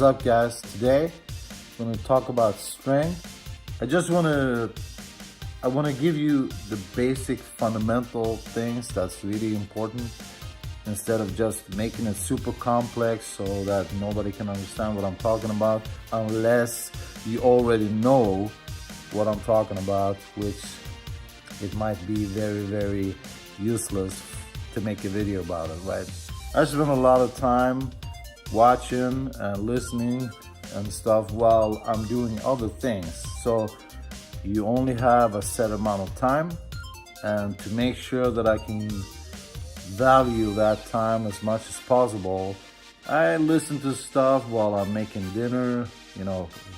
up, guys? Today I'm going to talk about strength. I want to give you the basic fundamental things that's really important, instead of just making it super complex so that nobody can understand what I'm talking about, unless you already know what I'm talking about, which it might be very, very useless to make a video about it, right? I spend a lot of time watching and listening and stuff while I'm doing other things. So you only have a set amount of time, and to make sure that I can value that time as much as possible, I listen to stuff while I'm making dinner,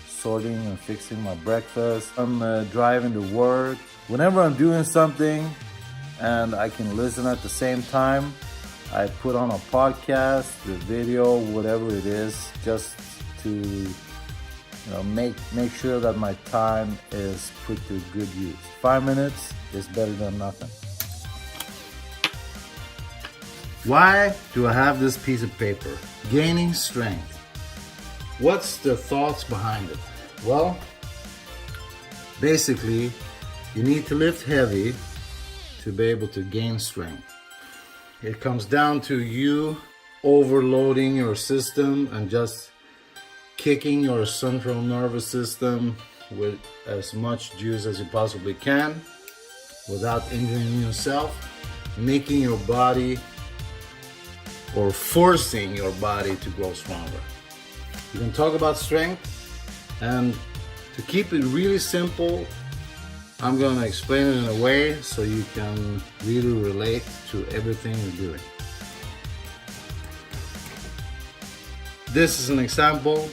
sorting and fixing my breakfast. I'm driving to work. Whenever I'm doing something and I can listen at the same time, I put on a podcast, a video, whatever it is, just to make sure that my time is put to good use. 5 minutes is better than nothing. Why do I have this piece of paper? Gaining strength. What's the thoughts behind it? Well, basically, you need to lift heavy to be able to gain strength. It comes down to you overloading your system and just kicking your central nervous system with as much juice as you possibly can without injuring yourself, making your body or forcing your body to grow stronger. You can talk about strength, and to keep it really simple, I'm gonna explain it in a way so you can really relate to everything you're doing. This is an example.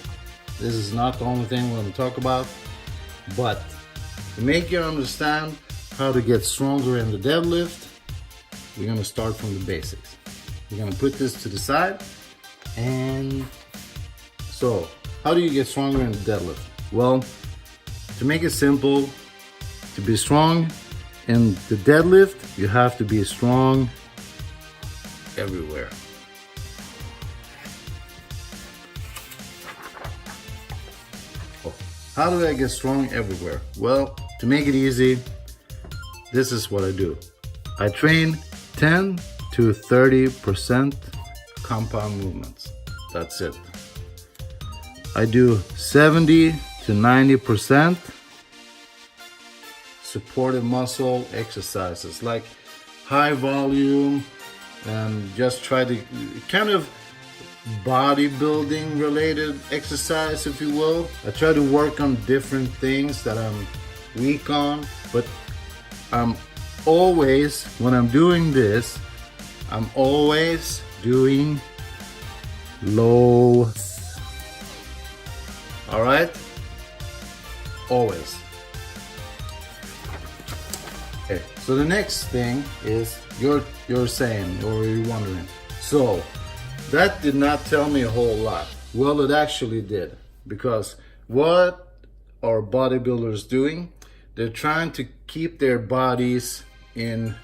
This is not the only thing we're gonna talk about, but to make you understand how to get stronger in the deadlift, we're gonna start from the basics. We're gonna put this to the side. And so, how do you get stronger in the deadlift? Well, to make it simple, to be strong in the deadlift, you have to be strong everywhere. How do I get strong everywhere? Well, to make it easy, this is what I do. I train 10 to 30% compound movements. That's it. I do 70 to 90% supportive muscle exercises, like high volume, and just try to kind of bodybuilding related exercise, if you will. I try to work on different things that I'm weak on, but I'm always, when I'm doing this, I'm always doing low. All right? Always. Okay, so the next thing is you're saying, or you're wondering, so that did not tell me a whole lot. Well, it actually did, because what are bodybuilders doing? They're trying to keep their bodies in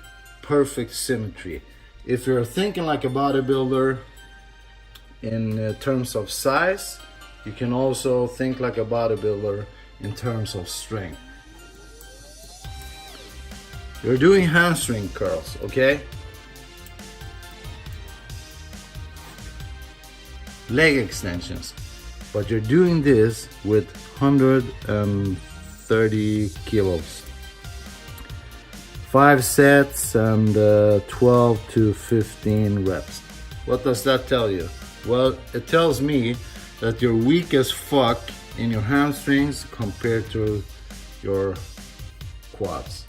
perfect symmetry. If you're thinking like a bodybuilder in terms of size, you can also think like a bodybuilder in terms of strength. You're doing hamstring curls, okay? Leg extensions, but you're doing this with 130 kilos. 5 sets and 12 to 15 reps. What does that tell you? Well, it tells me that you're weak as fuck in your hamstrings compared to your quads.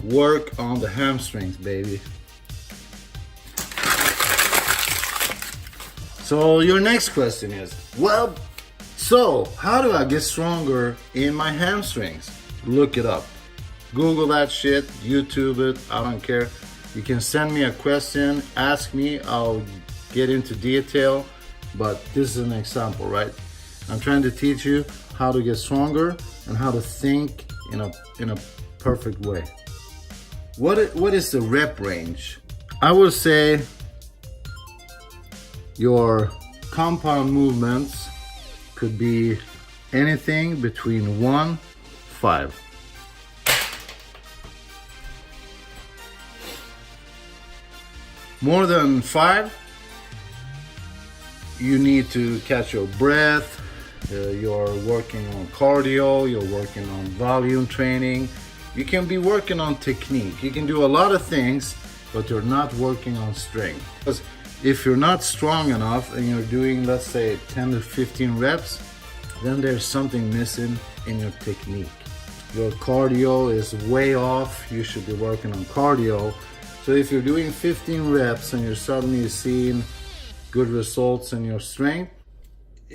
Work on the hamstrings, baby. So your next question is, well, so how do I get stronger in my hamstrings? Look it up. Google that shit, YouTube it, I don't care. You can send me a question, ask me, I'll get into detail, but this is an example, right? I'm trying to teach you how to get stronger and how to think in a perfect way. What is the rep range? I would say your compound movements could be anything between 1-5. More than 5, you need to catch your breath. You're working on cardio, you're working on volume training. You can be working on technique. You can do a lot of things, but you're not working on strength. Because if you're not strong enough and you're doing, let's say, 10 to 15 reps, then there's something missing in your technique. Your cardio is way off. You should be working on cardio. So if you're doing 15 reps and you're suddenly seeing good results in your strength,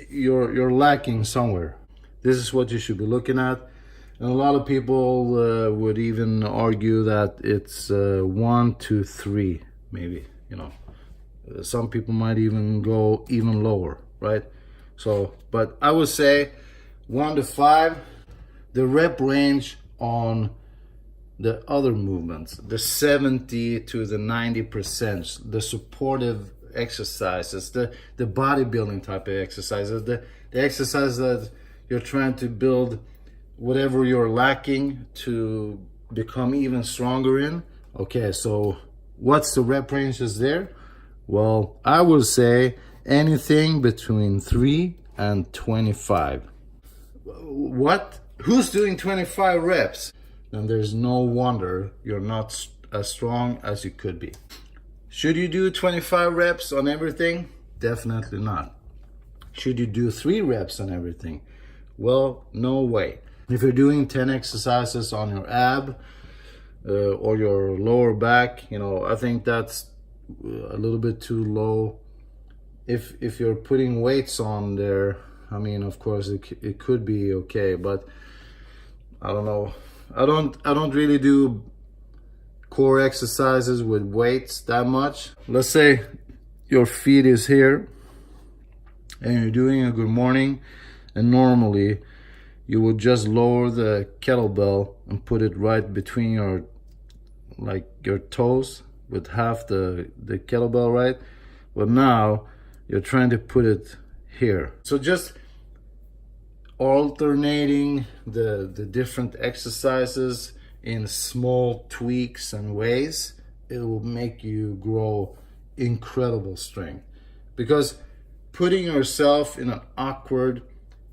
you're lacking somewhere. This is what you should be looking at. And a lot of people would even argue that it's 1 to 3, maybe, you know. Some people might even go even lower, right? So, but I would say 1 to 5, the rep range on the other movements, the 70 to the 90%, the supportive exercises, the bodybuilding type of exercises, the exercises that you're trying to build whatever you're lacking to become even stronger in. Okay, so what's the rep ranges there? Well, I would say anything between 3 and 25. What? Who's doing 25 reps? Then there's no wonder you're not as strong as you could be. Should you do 25 reps on everything? Definitely not. Should you do 3 reps on everything? Well, no way. If you're doing 10 exercises on your ab or your lower back, you know, I think that's a little bit too low. If you're putting weights on there, I mean, of course it could be okay, but I don't know. I don't really do core exercises with weights that much. Let's say your feet is here and you're doing a good morning, and normally you would just lower the kettlebell and put it right between your toes with half the kettlebell, right? But now you're trying to put it here. So just alternating the different exercises in small tweaks and ways, it will make you grow incredible strength. Because putting yourself in an awkward,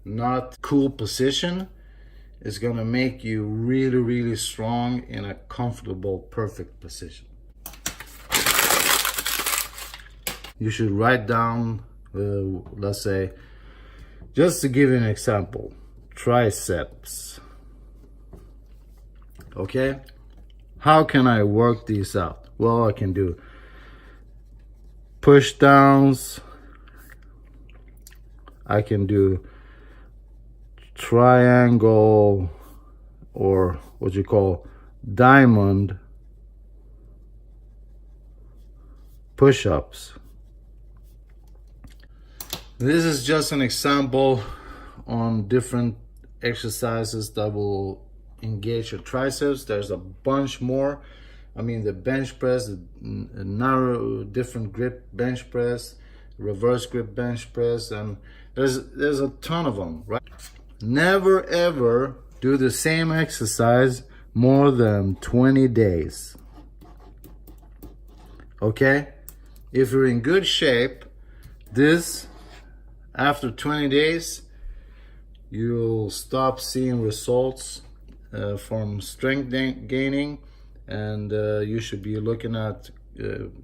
not cool position is gonna make you really, really strong in a comfortable, perfect position. You should write down, let's say, just to give you an example, triceps. Okay? How can I work these out? Well, I can do push downs. I can do triangle, or what you call diamond push-ups. This is just an example on different exercises that will engage your triceps. There's a bunch more. I mean, the bench press, the narrow, different grip bench press, reverse grip bench press, and there's a ton of them, right? Never ever do the same exercise more than 20 days. Okay? If you're in good shape, this, after 20 days, you'll stop seeing results from strength gaining, and you should be looking at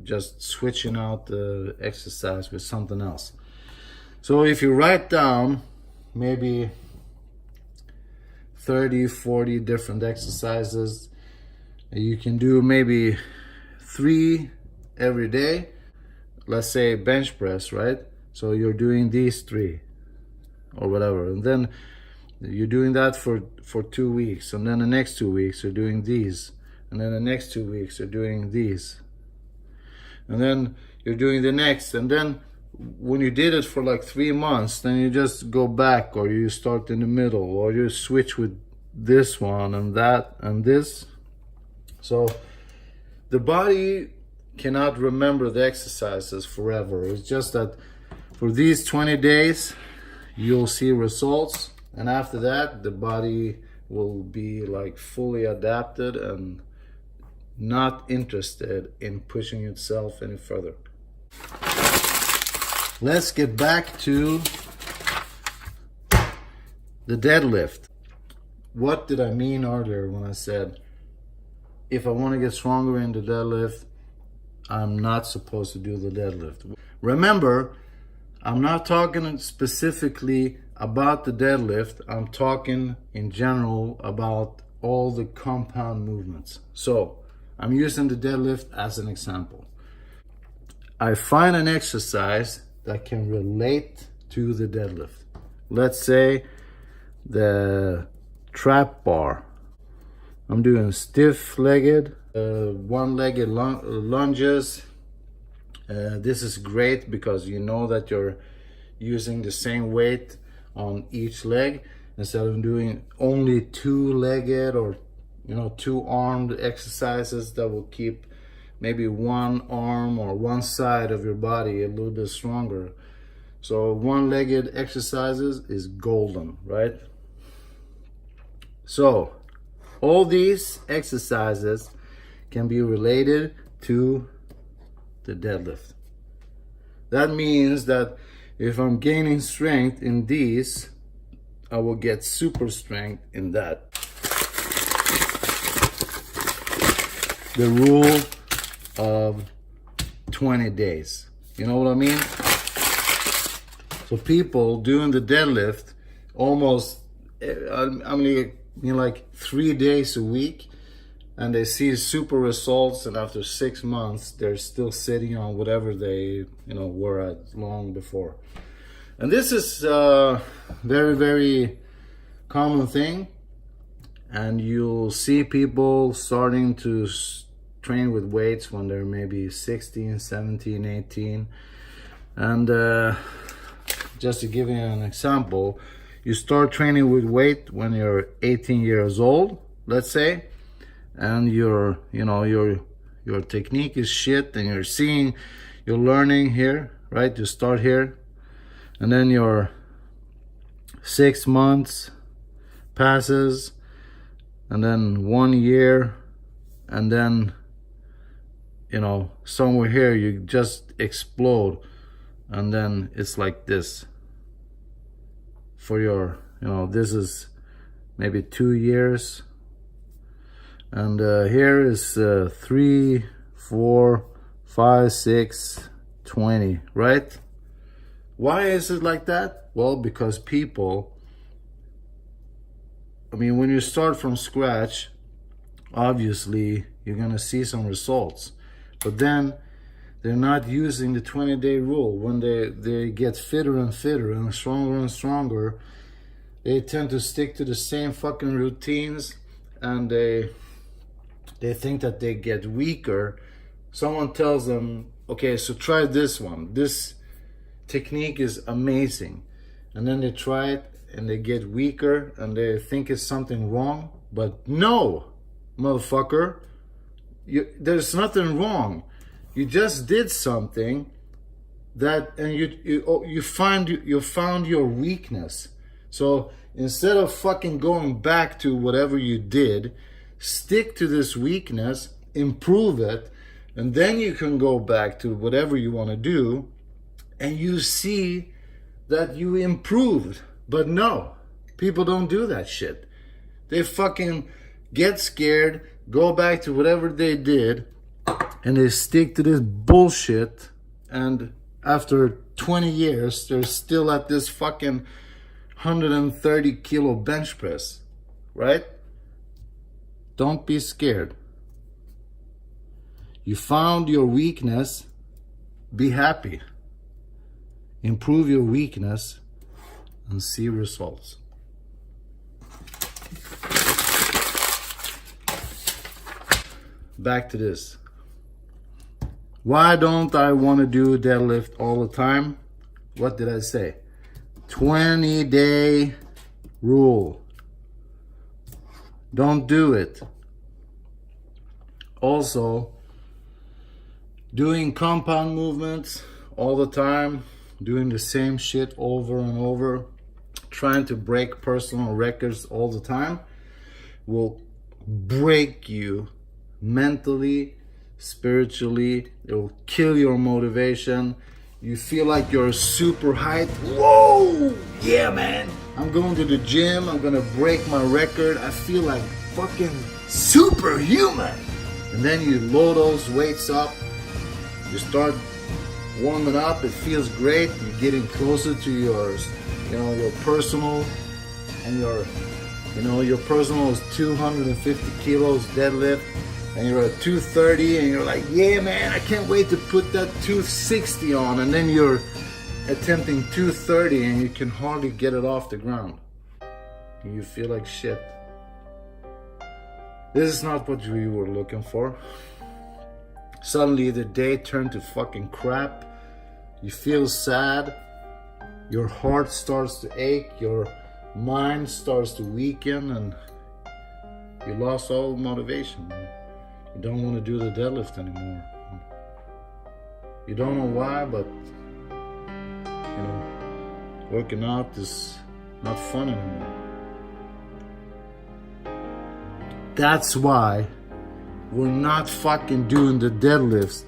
just switching out the exercise with something else. So if you write down maybe 30, 40 different exercises, you can do maybe 3 every day. Let's say bench press, right? So you're doing these 3 or whatever, and then you're doing that for 2 weeks, and then the next 2 weeks you're doing these, and then the next 2 weeks you're doing these, and then you're doing the next, and then when you did it for like 3 months, then you just go back, or you start in the middle, or you switch with this one and that and this. So the body cannot remember the exercises forever. It's just that for these 20 days you'll see results, and after that the body will be like fully adapted and not interested in pushing itself any further. Let's get back to the deadlift. What did I mean earlier when I said if I want to get stronger in the deadlift, I'm not supposed to do the deadlift? Remember, I'm not talking specifically about the deadlift. I'm talking in general about all the compound movements. So I'm using the deadlift as an example. I find an exercise that can relate to the deadlift. Let's say the trap bar. I'm doing stiff-legged, one-legged lunges. This is great because you know that you're using the same weight on each leg instead of doing only two-legged or two-armed exercises that will keep maybe one arm or one side of your body a little bit stronger. So one-legged exercises is golden, right? So all these exercises can be related to the deadlift. That means that if I'm gaining strength in these, I will get super strength in that. The rule of 20 days. You know what I mean? So people doing the deadlift almost, like 3 days a week, and they see super results, and after 6 months they're still sitting on whatever they were at long before. And this is a very, very common thing, and you'll see people starting to train with weights when they're maybe 16, 17, 18. And just to give you an example, you start training with weight when you're 18 years old, let's say, and your technique is shit, and you're learning here, right? You start here, and then your 6 months passes, and then 1 year, and then somewhere here you just explode, and then it's like this for your this is maybe 2 years, and here is 3, 4, 5, 6, 20, right? Why is it like that? Well, because people, when you start from scratch, obviously you're gonna see some results, but then they're not using the 20-day rule. When they get fitter and fitter and stronger, they tend to stick to the same fucking routines, and they think that they get weaker. Someone tells them, okay, so try this one. This technique is amazing. And then they try it and they get weaker and they think it's something wrong. But no, motherfucker, there's nothing wrong. You just did something that, and you found your weakness. So instead of fucking going back to whatever you did, stick to this weakness, improve it, and then you can go back to whatever you want to do, and you see that you improved. But no, people don't do that shit. They fucking get scared, go back to whatever they did, and they stick to this bullshit, and after 20 years they're still at this fucking 130 kilo bench press, right? Don't be scared. You found your weakness, be happy. Improve your weakness and see results. Back to this. Why don't I want to do deadlift all the time? What did I say? 20-day rule. Don't do it. Also, doing compound movements all the time, doing the same shit over and over, trying to break personal records all the time will break you mentally, spiritually. It will kill your motivation. You feel like you're super hyped. Whoa, yeah, man. I'm going to the gym. I'm gonna break my record. I feel like fucking superhuman. And then you load those weights up. You start warming up. It feels great. You're getting closer to yours, your personal, and your personal is 250 kilos deadlift, and you're at 230, and you're like, yeah, man, I can't wait to put that 260 on. And then you're attempting 230, and you can hardly get it off the ground. You feel like shit. This is not what you were looking for. Suddenly the day turned to fucking crap. You feel sad. Your heart starts to ache. Your mind starts to weaken, and you lost all motivation. You don't want to do the deadlift anymore. You don't know why, but working out is not fun anymore. That's why we're not fucking doing the deadlifts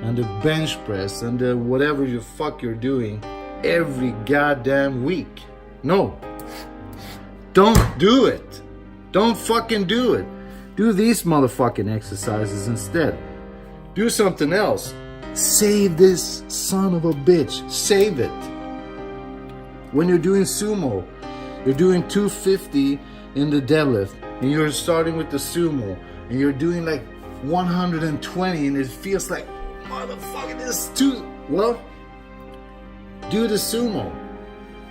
and the bench press and the whatever you fuck you're doing every goddamn week. No. Don't do it. Don't fucking do it. Do these motherfucking exercises instead. Do something else. Save this son of a bitch. Save it. When you're doing sumo, you're doing 250 in the deadlift, and you're starting with the sumo, and you're doing like 120, and it feels like, motherfucker, this is too... Well, do the sumo.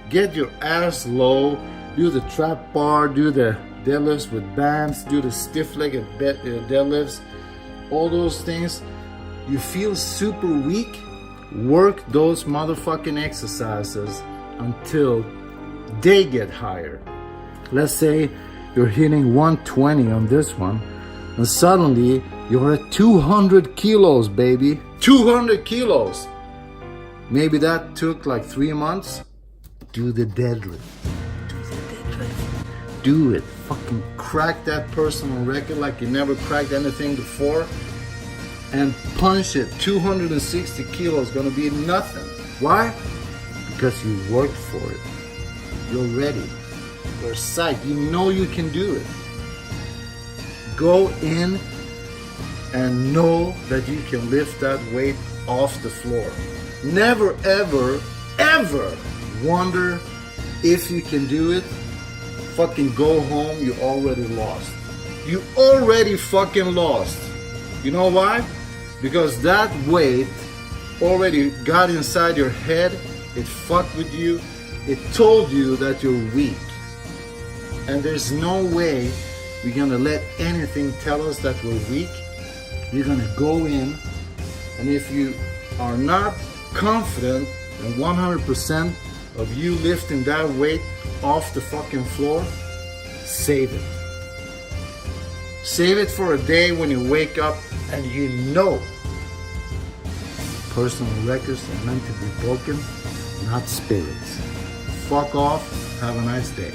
Get your ass low. Do the trap bar. Do the deadlifts with bands. Do the stiff-legged deadlifts. All those things. You feel super weak. Work those motherfucking exercises until they get higher. Let's say you're hitting 120 on this one, and suddenly you're at 200 kilos, baby. 200 kilos. Maybe that took like 3 months. Do the deadlift. Do it. Fucking crack that personal record like you never cracked anything before, and punch it. 260 kilos gonna be nothing. Why? Because you worked for it. You're ready. You're psyched. You know you can do it. Go in and know that you can lift that weight off the floor. Never, ever, ever wonder if you can do it. Fucking go home. You already lost. You already fucking lost. You know why? Because that weight already got inside your head. It fucked with you. It told you that you're weak. And there's no way we're gonna let anything tell us that we're weak. You're gonna go in, and if you are not confident in 100% of you lifting that weight off the fucking floor, save it. Save it for a day when you wake up and you know personal records are meant to be broken, not spirits. Fuck off. Have a nice day.